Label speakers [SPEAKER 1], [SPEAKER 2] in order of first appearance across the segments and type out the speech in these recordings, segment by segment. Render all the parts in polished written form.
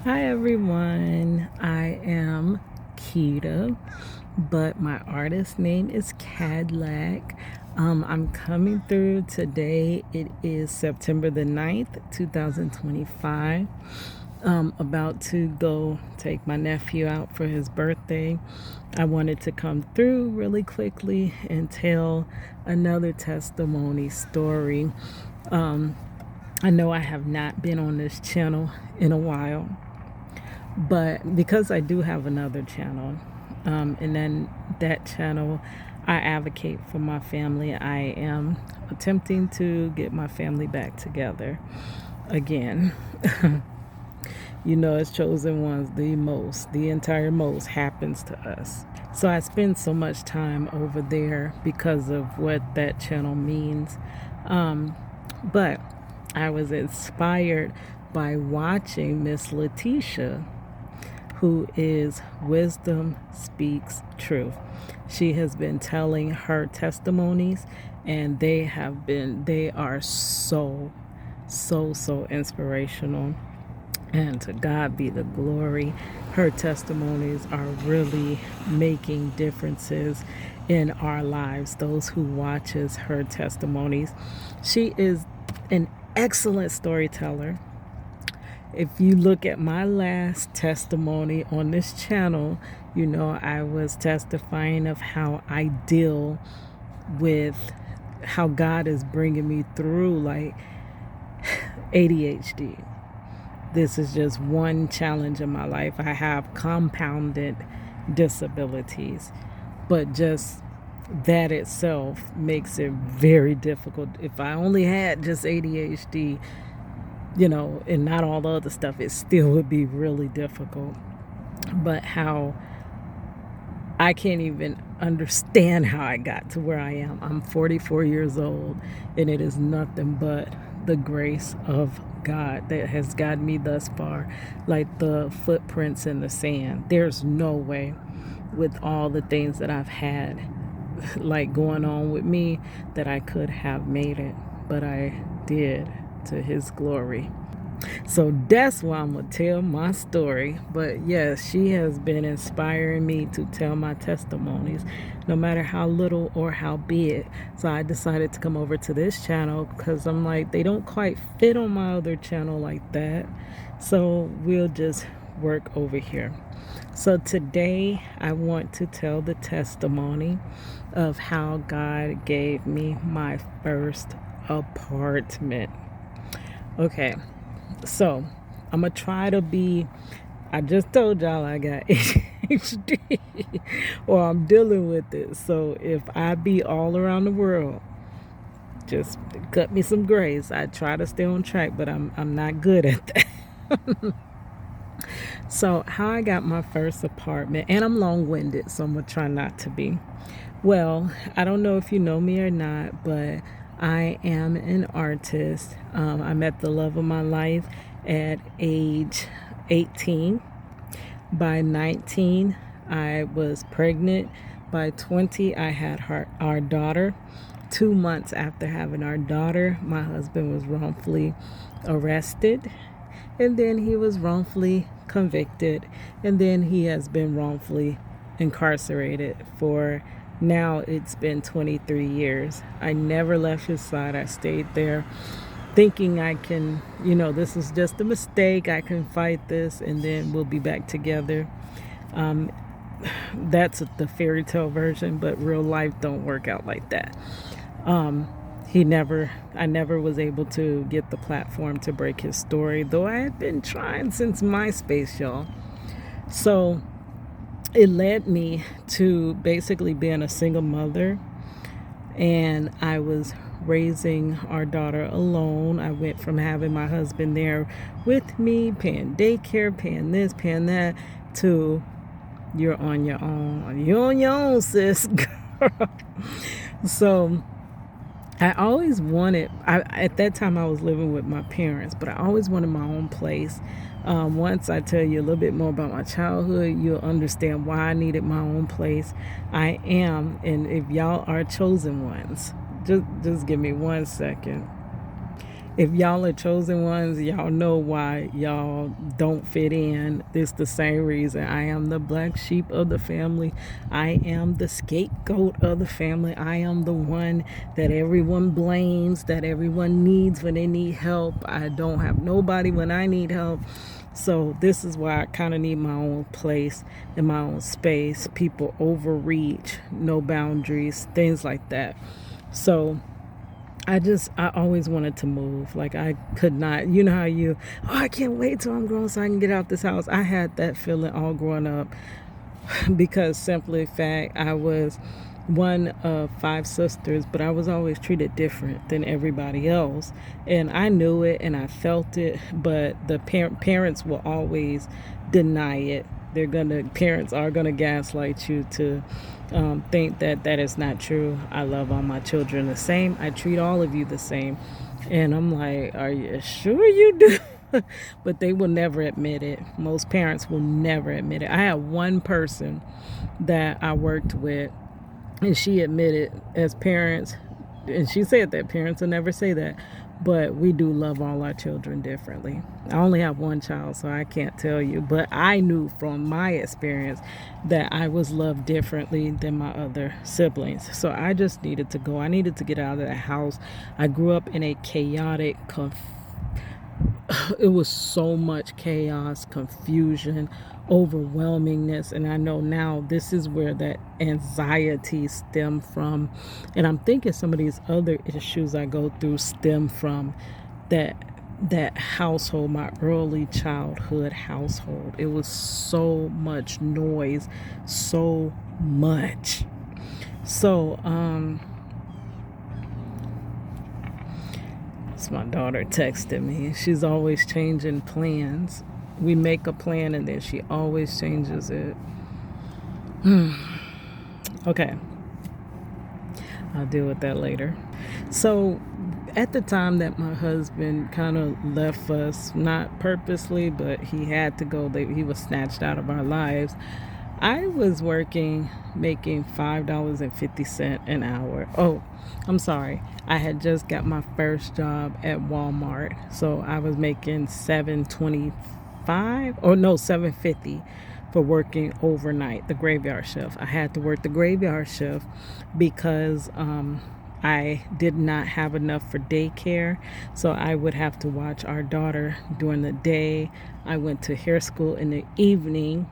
[SPEAKER 1] Hi everyone, I am Keita, but my artist name is Cadillac. I'm coming through today. It is September the 9th, 2025. About to go take my nephew out for his birthday. I wanted to come through really quickly and tell another testimony story. I know I have not been on this channel in a while, but because I do have another channel, and then that channel, I advocate for my family. I am attempting to get my family back together again. As chosen ones, the entire most happens to us. So I spend so much time over there because of what that channel means. But I was inspired by watching Miss Letitia, who is Wisdom Speaks Truth. She has been telling her testimonies, and they are so inspirational. And to God be the glory. Her testimonies are really making differences in our lives, those who watches her testimonies. She is an excellent storyteller. If you look at my last testimony on this channel, I was testifying of how I deal with how God is bringing me through like ADHD. This is just one challenge in my life. I have compounded disabilities, but just that itself makes it very difficult. If I only had just ADHD, and not all the other stuff, it still would be really difficult. But how I can't even understand how I got to where I am. I'm 44 years old, and it is nothing but the grace of God that has gotten me thus far, like the footprints in the sand. There's no way, with all the things that I've had like going on with me, that I could have made it, but I did, to his glory. So that's why I'm going to tell my story. But yes, she has been inspiring me to tell my testimonies, no matter how little or how big. So I decided to come over to this channel because I'm like, they don't quite fit on my other channel like that. So we'll just work over here. So today I want to tell the testimony of how God gave me my first apartment. Okay. So I'm going to try to be, I just told y'all I got ADHD or I'm dealing with it. So if I be all around the world, just cut me some grace. I try to stay on track, but I'm not good at that. So how I got my first apartment, and I'm long-winded, so I'm going to try not to be. Well, I don't know if you know me or not, but I am an artist. I met the love of my life at age 18. By 19, I was pregnant. By 20, I had our daughter. 2 months after having our daughter, my husband was wrongfully arrested, and then he was wrongfully convicted, and then he has been wrongfully incarcerated for now it's been 23 years. I never left his side. I stayed there thinking I can, this is just a mistake. I can fight this and then we'll be back together. That's the fairy tale version, but real life don't work out like that. I never was able to get the platform to break his story, though I had been trying since MySpace, y'all. So it led me to basically being a single mother, and I was raising our daughter alone. I went from having my husband there with me, paying daycare, paying this, paying that, to you're on your own. You're on your own, sis. So I always wanted, at that time I was living with my parents, but I always wanted my own place. Once I tell you a little bit more about my childhood, you'll understand why I needed my own place. I am, and if y'all are chosen ones, just give me 1 second. If y'all are chosen ones, y'all know why y'all don't fit in. It's the same reason. I am the black sheep of the family. I am the scapegoat of the family. I am the one that everyone blames, that everyone needs when they need help. I don't have nobody when I need help. So this is why I kind of need my own place and my own space. People overreach, no boundaries, things like that. So I always wanted to move. Like I could not, you know how I can't wait till I'm grown so I can get out this house. I had that feeling all growing up because simply fact, I was one of 5 sisters, but I was always treated different than everybody else. And I knew it and I felt it, but the parents will always deny it. Parents are gonna gaslight you to think that that is not true. I love all my children the same. I treat all of you the same. And I'm like, are you sure you do? But they will never admit it. Most parents will never admit it. I had one person that I worked with, and she admitted as parents, and she said that parents will never say that, but we do love all our children differently. I only have one child, so I can't tell you, but I knew from my experience that I was loved differently than my other siblings. So I just needed to go. I needed to get out of that house. I grew up in a chaotic, it was so much chaos, confusion, overwhelmingness, and I know now this is where that anxiety stem from, and I'm thinking some of these other issues I go through stem from that household, my early childhood household. It was so much noise, so much. So it's my daughter texted me. She's always changing plans. We make a plan and then she always changes it. Okay, I'll deal with that later. So at the time that my husband kind of left us, not purposely, but he had to go, he was snatched out of our lives, I was working, making $5.50 an hour. Oh, I'm sorry. I had just got my first job at Walmart. So I was making $7.50 for working overnight, the graveyard shift. I had to work the graveyard shift because I did not have enough for daycare. So I would have to watch our daughter during the day. I went to hair school in the evening,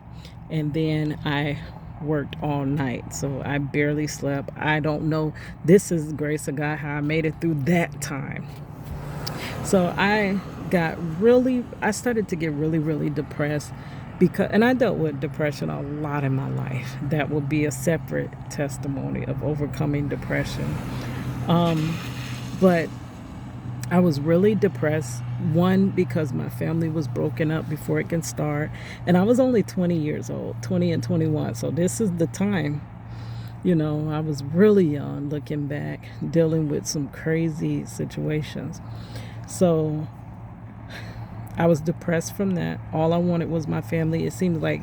[SPEAKER 1] and then I worked all night. So I barely slept. I don't know. This is the grace of God how I made it through that time. So I started to get really, really depressed and I dealt with depression a lot in my life. That will be a separate testimony of overcoming depression. But I was really depressed. One, because my family was broken up before it can start. And I was only 20 years old, 20 and 21. So this is the time, I was really young looking back, dealing with some crazy situations. So I was depressed from that. All I wanted was my family. It seemed like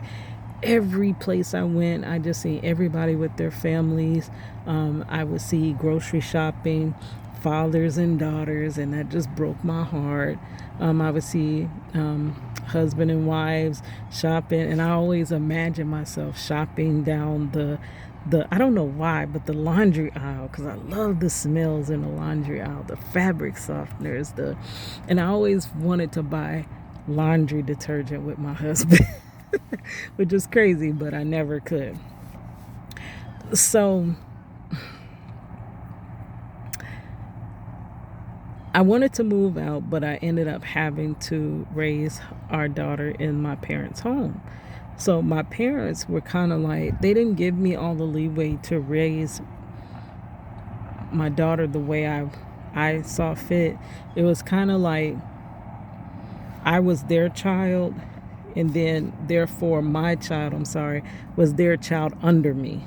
[SPEAKER 1] every place I went, I just seen everybody with their families. I would see grocery shopping, fathers and daughters, and that just broke my heart. I would see husband and wives shopping, and I always imagine myself shopping down the I don't know why, but the laundry aisle, because I love the smells in the laundry aisle, the fabric softeners, and I always wanted to buy laundry detergent with my husband, which is crazy, but I never could. So I wanted to move out, but I ended up having to raise our daughter in my parents' home. So my parents were kind of like, they didn't give me all the leeway to raise my daughter the way I saw fit. It was kind of like I was their child, and then therefore my child, was their child under me.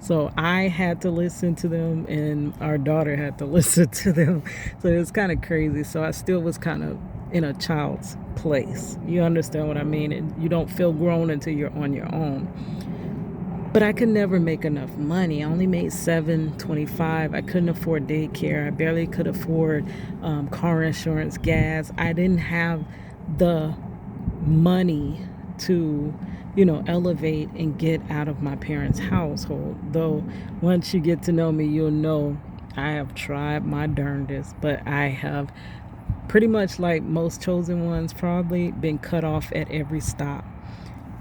[SPEAKER 1] So I had to listen to them, and our daughter had to listen to them. So it was kind of crazy. So I still was kind of in a child's place. You understand what I mean? And you don't feel grown until you're on your own. but I could never make enough money. I only made 725. I couldn't afford daycare. I barely could afford car insurance, gas. I didn't have the money to, elevate and get out of my parents' household. Though once you get to know me, you'll know I have tried my darndest, but I have pretty much, like most chosen ones, probably been cut off at every stop.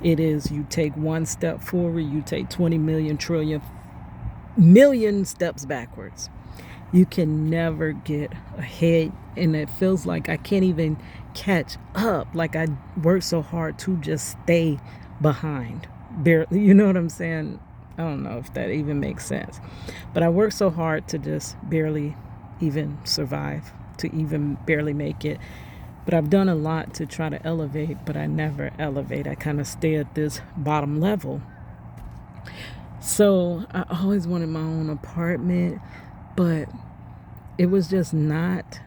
[SPEAKER 1] It is, you take one step forward, you take 20 million trillion million steps backwards. You can never get ahead, and it feels like I can't even catch up. Like I work so hard to just stay behind. Barely, you know what I'm saying? I don't know if that even makes sense. But I work so hard to just barely even survive, to even barely make it. But I've done a lot to try to elevate, but I never elevate. I kind of stay at this bottom level. So I always wanted my own apartment, but it was just not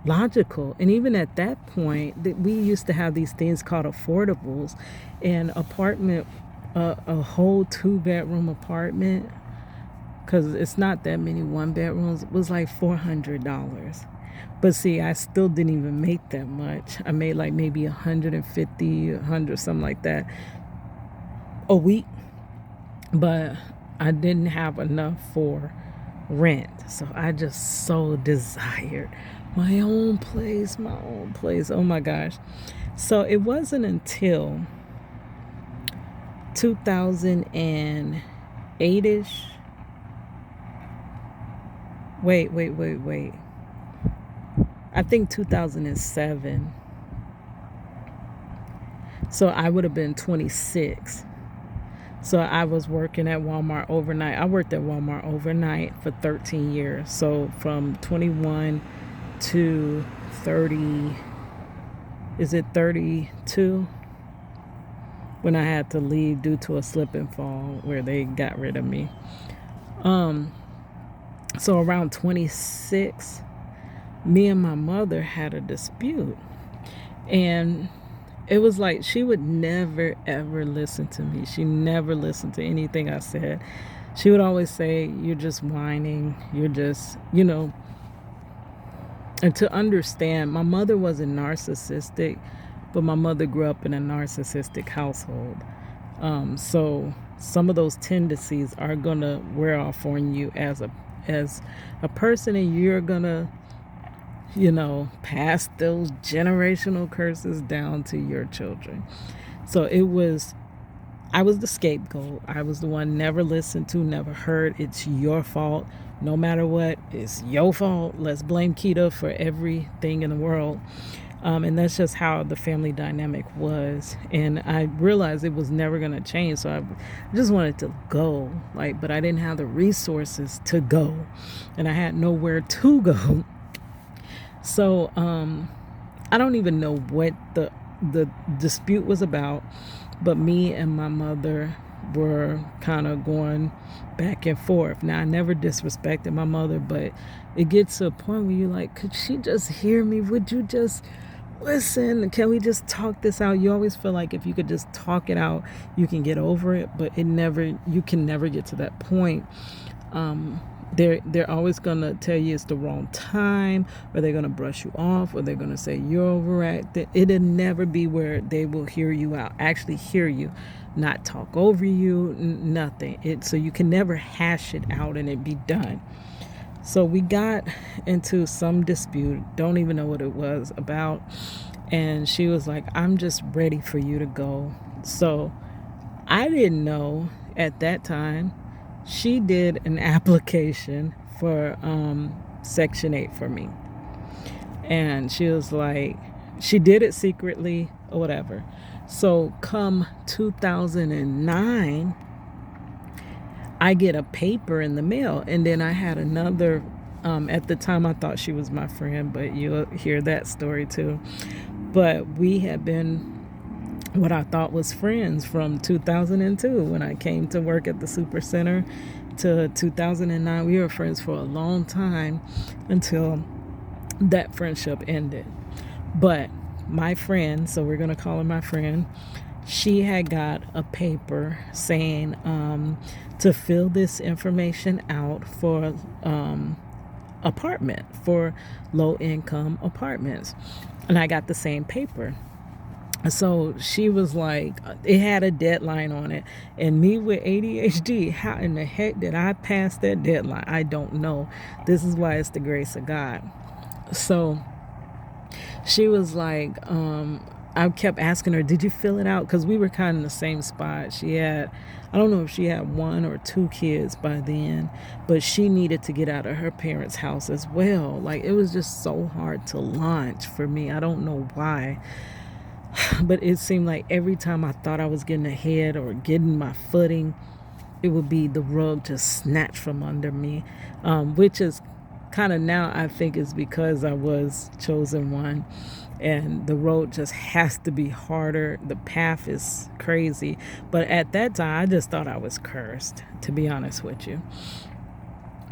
[SPEAKER 1] logical. And even at that point, we used to have these things called affordables, and apartment, a whole 2-bedroom apartment, because it's not that many 1-bedrooms, was like $400. But see, I still didn't even make that much. I made like maybe 150, 100, something like that a week. But I didn't have enough for rent. So I just so desired my own place, my own place. Oh my gosh. So it wasn't until 2008-ish. Wait. I think 2007. So I would have been 26. So I was working at Walmart overnight. I worked at Walmart overnight for 13 years. So from 21 to 30, is it 32? When I had to leave due to a slip and fall where they got rid of me. So around 26, me and my mother had a dispute, and it was like she would never ever listen to me. She never listened to anything I said. She would always say, "You're just whining, you're just," and to understand, my mother wasn't narcissistic, but my mother grew up in a narcissistic household. So some of those tendencies are gonna wear off on you as a person, and you're gonna pass those generational curses down to your children. So I was the scapegoat. I was the one never listened to, never heard. It's your fault. No matter what, it's your fault. Let's blame Keita for everything in the world. And that's just how the family dynamic was. And I realized it was never going to change. So I just wanted to go, but I didn't have the resources to go, and I had nowhere to go. So I don't even know what the dispute was about, but me and my mother were kind of going back and forth. Now, I never disrespected my mother, but it gets to a point where you're like, could she just hear me? Would you just listen? Can we just talk this out? You always feel like if you could just talk it out, you can get over it, but you can never get to that point. They're always gonna tell you it's the wrong time, or they're gonna brush you off, or they're gonna say you're overacting. It'll never be where they will hear you out, actually hear you, not talk over you, nothing. So you can never hash it out and it be done. So we got into some dispute, don't even know what it was about, and she was like, "I'm just ready for you to go." So I didn't know at that time she did an application for Section 8 for me. And she was like, she did it secretly or whatever. So come 2009, I get a paper in the mail. And then I had another, at the time I thought she was my friend, but you'll hear that story too. But we had been what I thought was friends from 2002 when I came to work at the Super Center to 2009. We were friends for a long time until that friendship ended. But my friend, so we're going to call her my friend, she had got a paper saying to fill this information out for apartment, for low income apartments. And I got the same paper. So she was like, it had a deadline on it. And me with ADHD, how in the heck did I pass that deadline? I don't know. This is why it's the grace of God. So she was like, I kept asking her, did you fill it out? Because we were kind of in the same spot. She had, I don't know if she had 1 or 2 kids by then, but she needed to get out of her parents' house as well. Like, it was just so hard to launch for me. I don't know why. But it seemed like every time I thought I was getting ahead or getting my footing, it would be the rug just snatched from under me, which is kind of now I think is because I was chosen one, and the road just has to be harder. The path is crazy. But at that time, I just thought I was cursed, to be honest with you.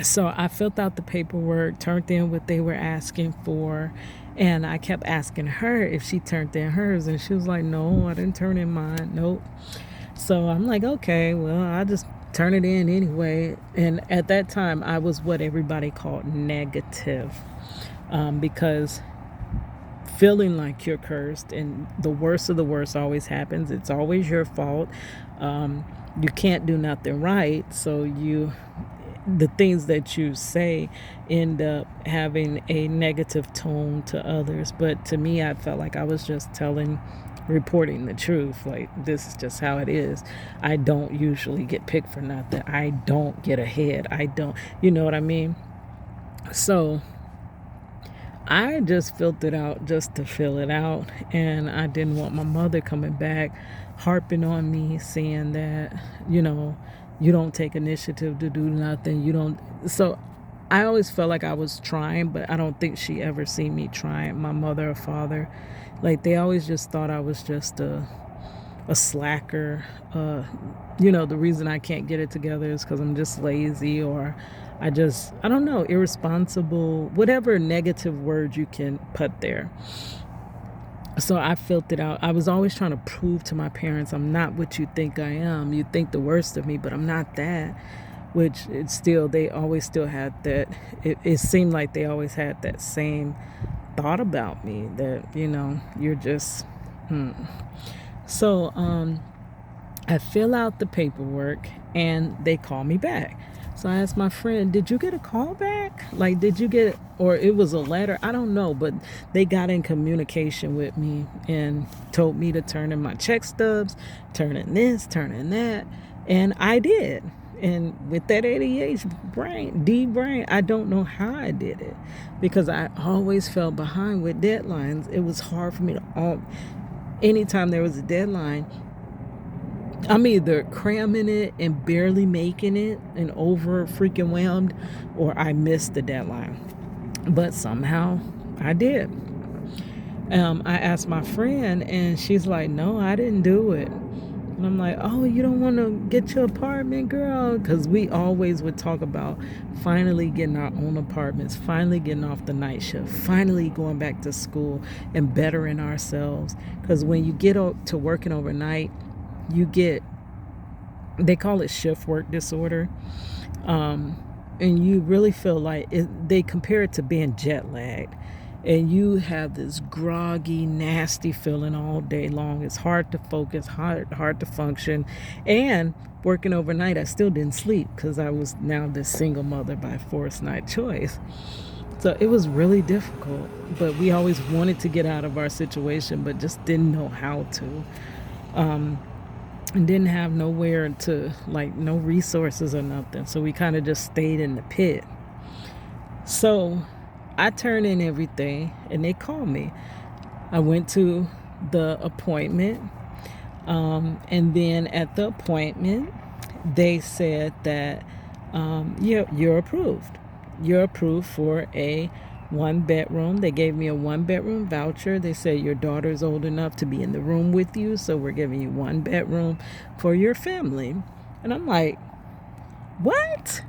[SPEAKER 1] So I filled out the paperwork, turned in what they were asking for, and I kept asking her if she turned in hers, and she was like, no, I didn't turn in mine. Nope. So I'm like, okay, well, I just turn it in anyway. And at that time, I was what everybody called negative, because feeling like you're cursed, and the worst of the worst always happens. It's always your fault. You can't do nothing right, so the things that you say end up having a negative tone to others. But to me, I felt like I was just reporting the truth. Like, this is just how it is. I don't usually get picked for nothing. I don't get ahead. I don't, you know what I mean? So I just filled it out just to fill it out. And I didn't want my mother coming back, harping on me, saying that, you don't take initiative to do nothing. You don't. So I always felt like I was trying, but I don't think she ever seen me trying. My mother or father, like, they always just thought I was just a slacker. The reason I can't get it together is because I'm just lazy, or I don't know, irresponsible, whatever negative word you can put there. So I filled it out. I was always trying to prove to my parents, I'm not what you think I am. You think the worst of me, but I'm not that. Which they always still had that. It seemed like they always had that same thought about me, that, you're just, So I fill out the paperwork and they call me back. So I asked my friend, did you get a call back? Like, did you get, or it was a letter? I don't know, but they got in communication with me and told me to turn in my check stubs, turn in this, turn in that. And I did. And with that ADHD brain, I don't know how I did it, because I always fell behind with deadlines. It was hard for me anytime there was a deadline, I'm either cramming it and barely making it and over freaking whelmed, or I missed the deadline. But somehow I did. I asked my friend, and she's like, no, I didn't do it. And I'm like, oh, you don't want to get your apartment, girl? Because we always would talk about finally getting our own apartments, finally getting off the night shift, finally going back to school and bettering ourselves. Because when you get to working overnight, they call it shift work disorder. And you really feel like they compare it to being jet lagged. And you have this groggy, nasty feeling all day long. It's hard to focus, hard to function. And working overnight, I still didn't sleep because I was now this single mother by forced night choice. So it was really difficult. But we always wanted to get out of our situation, but just didn't know how to. And didn't have nowhere to, like, no resources or nothing. So we kind of just stayed in the pit. So I turned in everything and they called me. I went to the appointment. And then at the appointment, they said that you're approved. You're approved for a 1-bedroom. They gave me a 1-bedroom voucher. They said your daughter's old enough to be in the room with you, so we're giving you 1 bedroom for your family. And I'm like, what?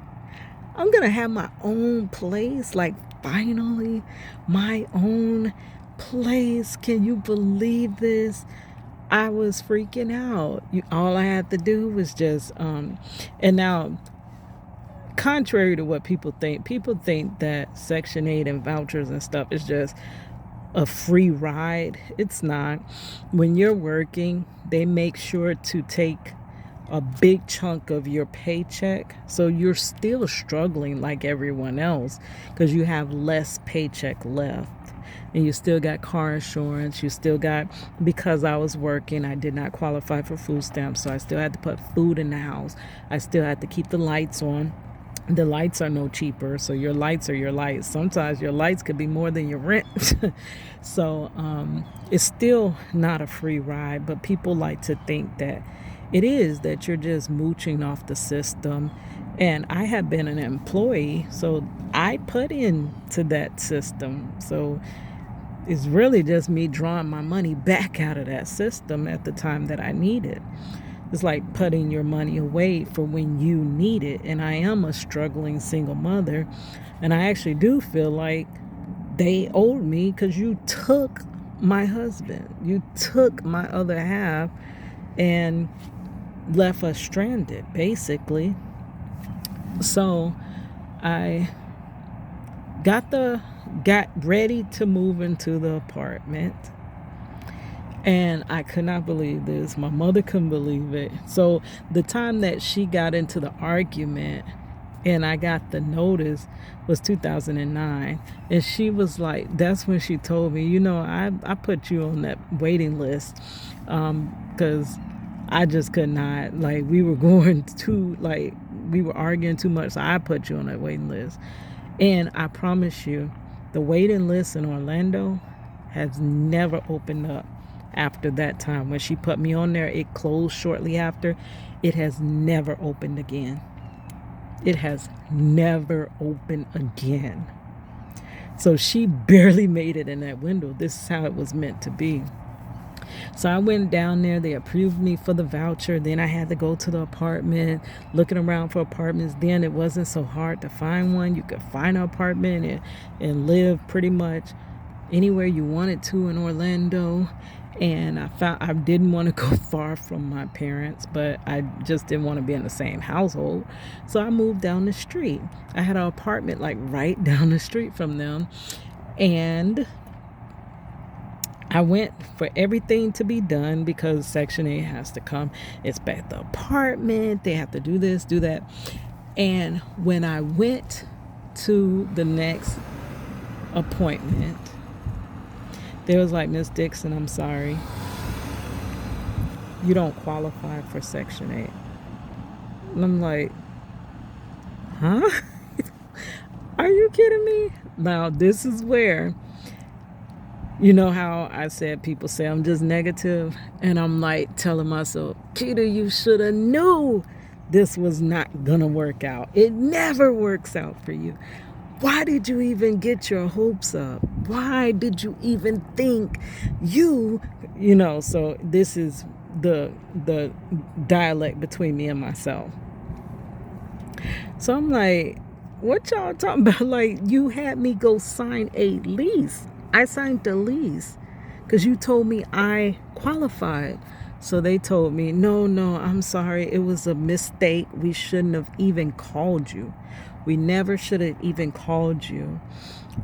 [SPEAKER 1] I'm gonna have my own place? Like, finally, my own place? Can you believe this? I was freaking out. All I had to do was just, and now, contrary to what people think that Section 8 and vouchers and stuff is just a free ride. It's not. When you're working, they make sure to take a big chunk of your paycheck. So you're still struggling like everyone else because you have less paycheck left. And you still got car insurance. You still got, because I was working, I did not qualify for food stamps. So I still had to put food in the house. I still had to keep the lights on. The lights are no cheaper, so your lights are your lights. Sometimes your lights could be more than your rent. So it's still not a free ride, but people like to think that it is, that you're just mooching off the system. And I have been an employee, so I put into that system. So it's really just me drawing my money back out of that system at the time that I need it. It's like putting your money away for when you need it. And I am a struggling single mother. And I actually do feel like they owed me because you took my husband. You took my other half and left us stranded, basically. So I got ready to move into the apartment. And I could not believe this. My mother couldn't believe it. So the time that she got into the argument and I got the notice was 2009. And she was like, that's when she told me, I put you on that waiting list because I just could not, like, we were arguing too much. So I put you on that waiting list. And I promise you, the waiting list in Orlando has never opened up. After that time, when she put me on there, it closed shortly after. It has never opened again. It has never opened again. So she barely made it in that window. This is how it was meant to be. So I went down there. They approved me for the voucher. Then I had to go to the apartment, looking around for apartments. Then it wasn't so hard to find one. You could find an apartment and live pretty much anywhere you wanted to in Orlando. And I didn't want to go far from my parents, but I just didn't want to be in the same household. So I moved down the street. I had an apartment like right down the street from them. And I went for everything to be done because Section 8 has to come inspect the apartment. They have to do this, do that. And when I went to the next appointment, they was like, Miss Dixon, I'm sorry. You don't qualify for Section 8. And I'm like, huh? Are you kidding me? Now, this is where, you know how I said people say I'm just negative? And I'm like telling myself, Keita, you should have knew this was not going to work out. It never works out for you. Why did you even get your hopes up? Why did you even think so this is the dialect between me and myself. So I'm like, what y'all talking about? Like, you had me go sign a lease. I signed the lease because you told me I qualified. So they told me, no, I'm sorry. It was a mistake. We shouldn't have even called you. We never should have even called you.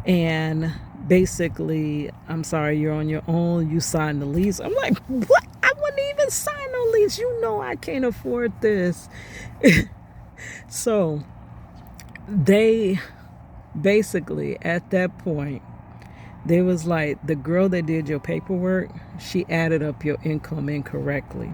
[SPEAKER 1] And basically, I'm sorry, you're on your own. You signed the lease. I'm like, what? I wouldn't even sign no lease. You know I can't afford this. So they basically, at that point, they was like, the girl that did your paperwork, she added up your income incorrectly.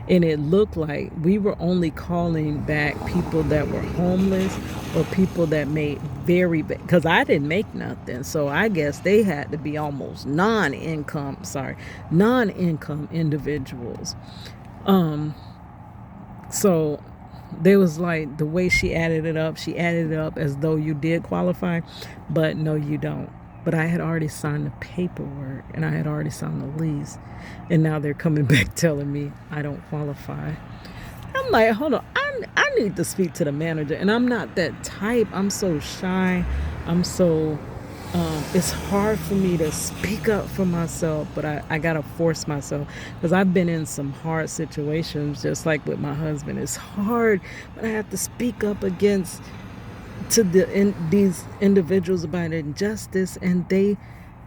[SPEAKER 1] And it looked like we were only calling back people that were homeless or people that made very bad, because I didn't make nothing. So I guess they had to be almost non-income individuals. So there was like, the way she added it up as though you did qualify, but no, you don't. But I had already signed the paperwork and I had already signed the lease. And now they're coming back telling me I don't qualify. I'm like, hold on. I need to speak to the manager. And I'm not that type. I'm so shy. I'm so It's hard for me to speak up for myself, but I gotta force myself because I've been in some hard situations, just like with my husband. It's hard, but I have to speak up against these individuals about injustice, and they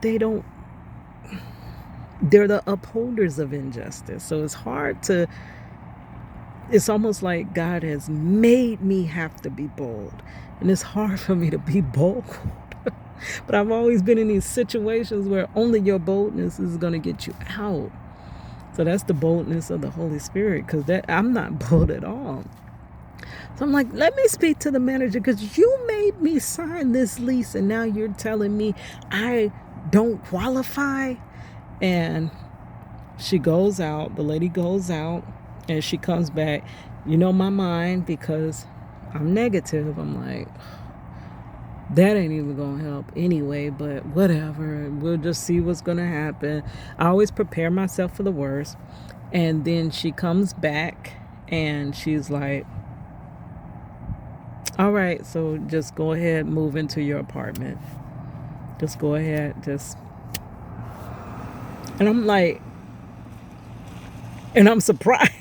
[SPEAKER 1] don't. They're the upholders of injustice, so it's hard to. It's almost like God has made me have to be bold, and it's hard for me to be bold. But I've always been in these situations where only your boldness is going to get you out. So that's the boldness of the Holy Spirit, because that I'm not bold at all. So I'm like, let me speak to the manager because you made me sign this lease, and now you're telling me I don't qualify. And she goes out, the lady goes out, and she comes back. You know my mind, because I'm negative. I'm like, that ain't even gonna help anyway, but whatever, we'll just see what's gonna happen. I always prepare myself for the worst. And then she comes back and she's like, all right, so just go ahead, move into your apartment, just go ahead, just. And I'm like, and I'm surprised.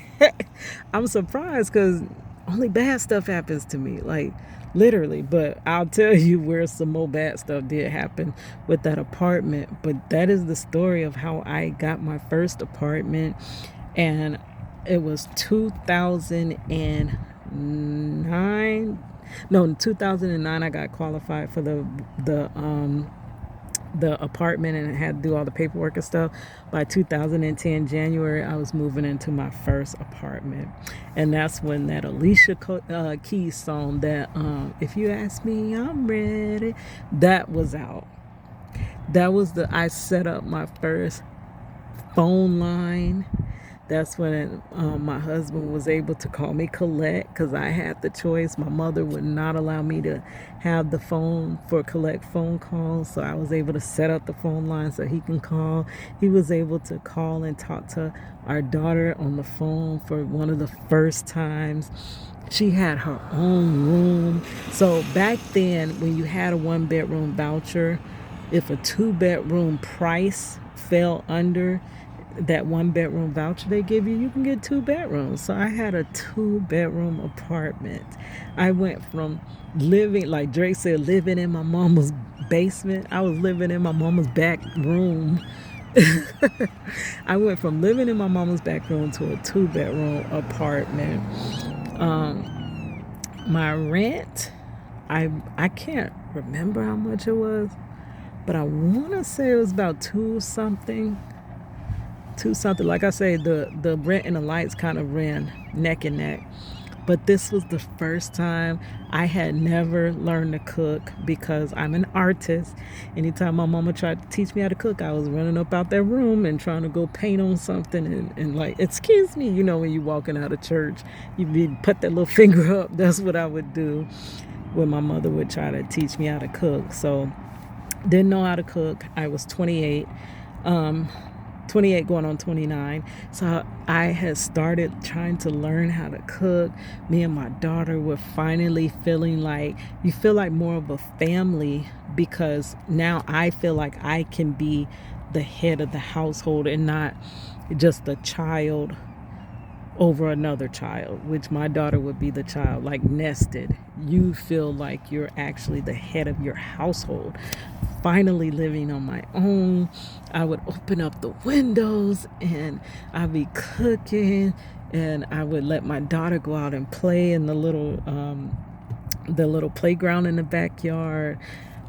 [SPEAKER 1] I'm surprised because only bad stuff happens to me, like literally. But I'll tell you where some more bad stuff did happen with that apartment. But that is the story of how I got my first apartment. And it was 2009. No, in 2009 I got qualified for the apartment and had to do all the paperwork and stuff. By 2010 January, I was moving into my first apartment, and that's when that Alicia Keys song, that if you ask me, I'm ready, that was out. That was I set up my first phone line. That's when my husband was able to call me collect, because I had the choice. My mother would not allow me to have the phone for collect phone calls, so I was able to set up the phone line so he can call. He was able to call and talk to our daughter on the phone for one of the first times. She had her own room. So back then, when you had a 1-bedroom voucher, if a 2-bedroom price fell under that 1-bedroom voucher they give you, you can get 2 bedrooms. So I had a 2-bedroom apartment. I went from living, like Drake said, living in my mama's basement. I was living in my mama's back room. I went from living in my mama's back room to a 2-bedroom apartment. My rent, I can't remember how much it was, but I want to say it was about two something. Like I say, the rent and the lights kind of ran neck and neck. But this was the first time. I had never learned to cook because I'm an artist. Anytime my mama tried to teach me how to cook, I was running up out that room and trying to go paint on something, and like, excuse me, when you walking out of church, you be put that little finger up. That's what I would do when my mother would try to teach me how to cook. So didn't know how to cook. I was 28. 28 going on 29. So I had started trying to learn how to cook. Me and my daughter were finally feeling like, you feel like more of a family, because now I feel like I can be the head of the household and not just a child over another child, which my daughter would be the child, like nested. You feel like you're actually the head of your household. Finally living on my own, I would open up the windows and I'd be cooking, and I would let my daughter go out and play in the little playground in the backyard.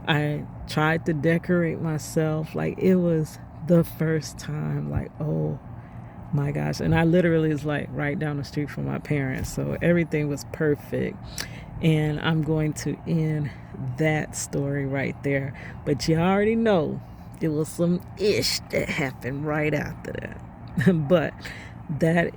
[SPEAKER 1] I tried to decorate myself. Like, it was the first time, like, oh my gosh. And I literally was like right down the street from my parents, so everything was perfect. And I'm going to end that story right there. But you already know there was some ish that happened right after that. But that's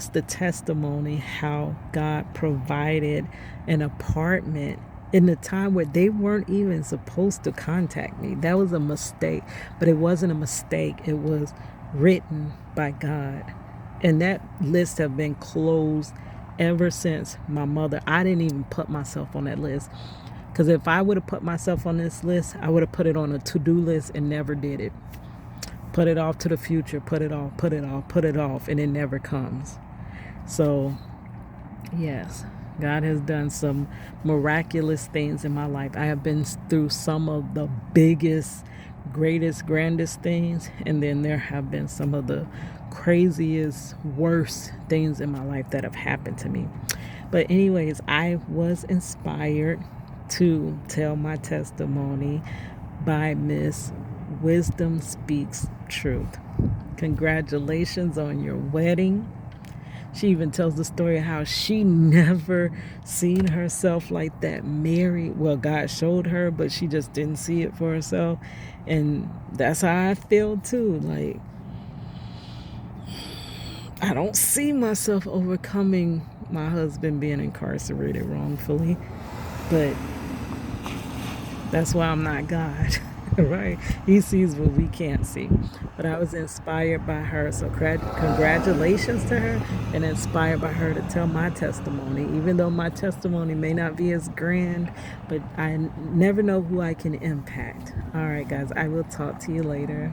[SPEAKER 1] the testimony how God provided an apartment in the time where they weren't even supposed to contact me. That was a mistake, but it wasn't a mistake. It was written by God. And that list have been closed ever since my mother. I didn't even put myself on that list. Because if I would have put myself on this list, I would have put it on a to-do list and never did it. Put it off to the future, put it off, put it off, put it off, and it never comes. So, yes, God has done some miraculous things in my life. I have been through some of the biggest, greatest, grandest things, and then there have been some of the craziest, worst things in my life that have happened to me. But, anyways, I was inspired to tell my testimony by Miss Wisdom Speaks Truth. Congratulations on your wedding. She even tells the story of how she never seen herself like that married. Well, God showed her, but she just didn't see it for herself. And that's how I feel too. Like, I don't see myself overcoming my husband being incarcerated wrongfully. But that's why I'm not God, right? He sees what we can't see. But I was inspired by her. So congratulations to her, and inspired by her to tell my testimony. Even though my testimony may not be as grand, but I never know who I can impact. All right, guys, I will talk to you later.